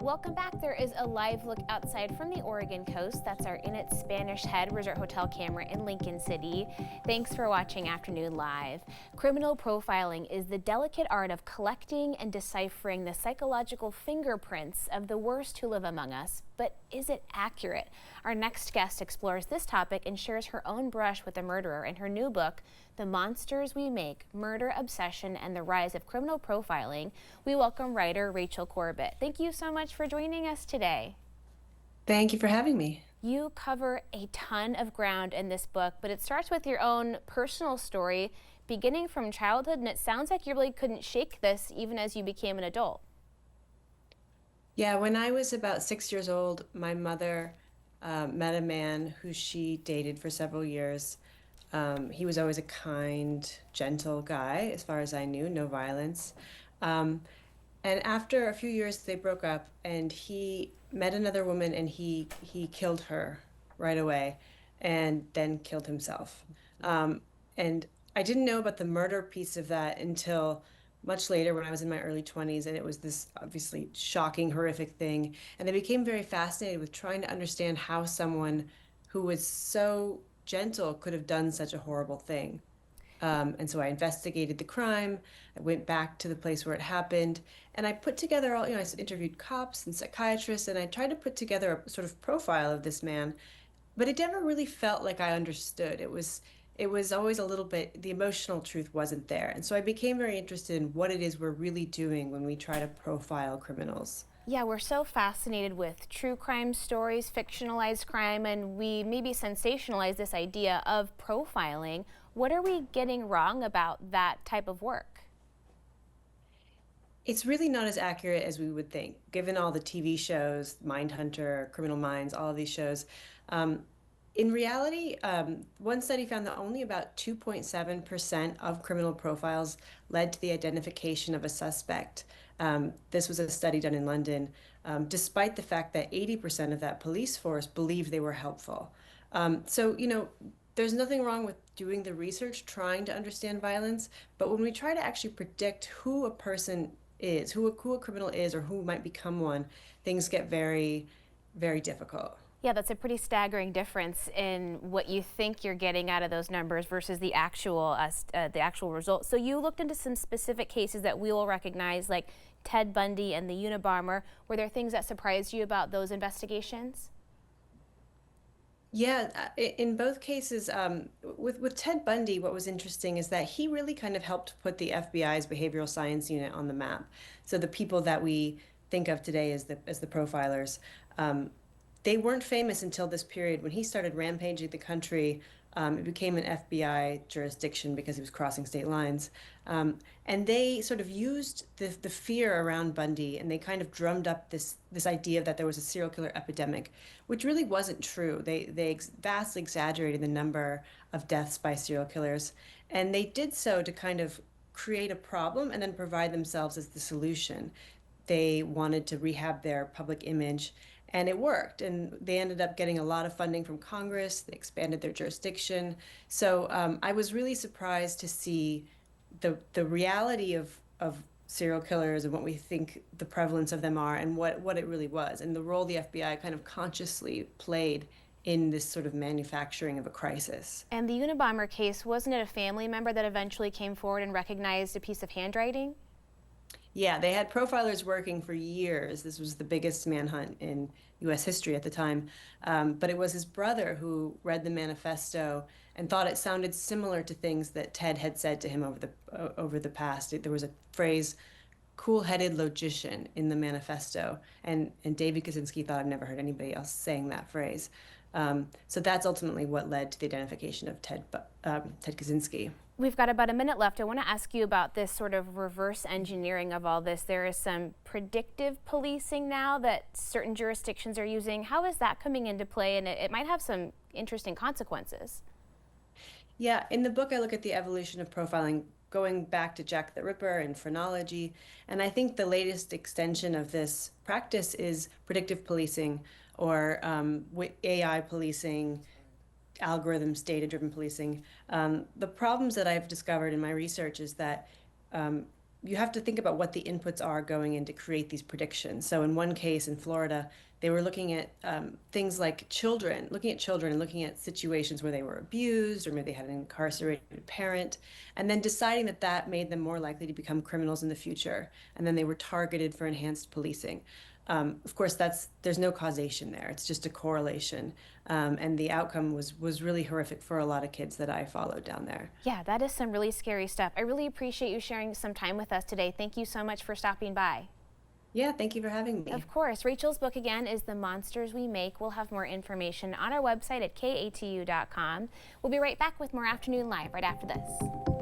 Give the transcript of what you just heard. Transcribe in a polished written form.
Welcome back. There is a live look outside from the Oregon coast. That's our In Its Spanish Head Resort Hotel camera in Lincoln City. Thanks for watching Afternoon Live. Criminal profiling is the delicate art of collecting and deciphering the psychological fingerprints of the worst who live among us. But is it accurate? Our next guest explores this topic and shares her own brush with the murderer in her new book, The Monsters We Make, Murder, Obsession, and the Rise of Criminal Profiling. We welcome writer Rachel Corbett. Thank you so much for joining us today. Thank you for having me. You cover a ton of ground in this book, but it starts with your own personal story, beginning from childhood, and it sounds like you really couldn't shake this even as you became an adult. Yeah, when I was about 6 years old, my mother met a man who she dated for several years. He was always a kind, gentle guy, as far as I knew, no violence. Um, and after a few years, they broke up, and he met another woman, and he killed her right away, and then killed himself. And I didn't know about the murder piece of that until much later when I was in my early 20s, and it was this obviously shocking, horrific thing. And I became very fascinated with trying to understand how someone who was so gentle could have done such a horrible thing. And so I investigated the crime. I went back to the place where it happened, and I put together all, I interviewed cops and psychiatrists, and I tried to put together a sort of profile of this man, but it never really felt like I understood. It was always a little bit, the emotional truth wasn't there. And so I became very interested in what it is we're really doing when we try to profile criminals. Yeah, we're so fascinated with true crime stories, fictionalized crime, and we maybe sensationalize this idea of profiling. What are we getting wrong about that type of work? It's really not as accurate as we would think, given all the TV shows, Mindhunter, Criminal Minds, all of these shows. Um, in reality, one study found that only about 2.7% of criminal profiles led to the identification of a suspect. This was a study done in London, despite the fact that 80% of that police force believed they were helpful. So, there's nothing wrong with doing the research, trying to understand violence, but when we try to actually predict who a person is, who a criminal is, or who might become one, things get very, very difficult. Yeah, that's a pretty staggering difference in what you think you're getting out of those numbers versus the actual results. So you looked into some specific cases that we will recognize, like Ted Bundy and the Unabomber. Were there things that surprised you about those investigations? Yeah, in both cases, with Ted Bundy, what was interesting is that he really kind of helped put the FBI's behavioral science unit on the map. So the people that we think of today as the profilers, um, they weren't famous until this period when he started rampaging the country. It became an FBI jurisdiction because he was crossing state lines. And they sort of used the fear around Bundy, and they kind of drummed up this idea that there was a serial killer epidemic, which really wasn't true. They vastly exaggerated the number of deaths by serial killers, and they did so to kind of create a problem and then provide themselves as the solution. They wanted to rehab their public image, and it worked. And they ended up getting a lot of funding from Congress. They expanded their jurisdiction. So I was really surprised to see the reality of serial killers and what we think the prevalence of them are, and what it really was, and the role the FBI kind of consciously played in this sort of manufacturing of a crisis. And the Unabomber case, wasn't it a family member that eventually came forward and recognized a piece of handwriting? Yeah, they had profilers working for years. This was the biggest manhunt in US history at the time. But it was his brother who read the manifesto and thought it sounded similar to things that Ted had said to him over the past. There was a phrase, cool-headed logician, in the manifesto, and David Kaczynski thought, I've never heard anybody else saying that phrase. So that's ultimately what led to the identification of Ted Kaczynski. We've got about a minute left. I want to ask you about this sort of reverse engineering of all this. There is some predictive policing now that certain jurisdictions are using. How is that coming into play? And it might have some interesting consequences. Yeah, in the book, I look at the evolution of profiling going back to Jack the Ripper and phrenology. And I think the latest extension of this practice is predictive policing, or AI policing, algorithms, data-driven policing. The problems that I've discovered in my research is that you have to think about what the inputs are going in to create these predictions. So in one case in Florida, they were looking at things like looking at children and looking at situations where they were abused or maybe they had an incarcerated parent, and then deciding that that made them more likely to become criminals in the future. And then they were targeted for enhanced policing. Of course, there's no causation there. It's just a correlation. And the outcome was really horrific for a lot of kids that I followed down there. Yeah, that is some really scary stuff. I really appreciate you sharing some time with us today. Thank you so much for stopping by. Yeah, thank you for having me. Of course. Rachel's book again is The Monsters We Make. We'll have more information on our website at katu.com. We'll be right back with more Afternoon Live right after this.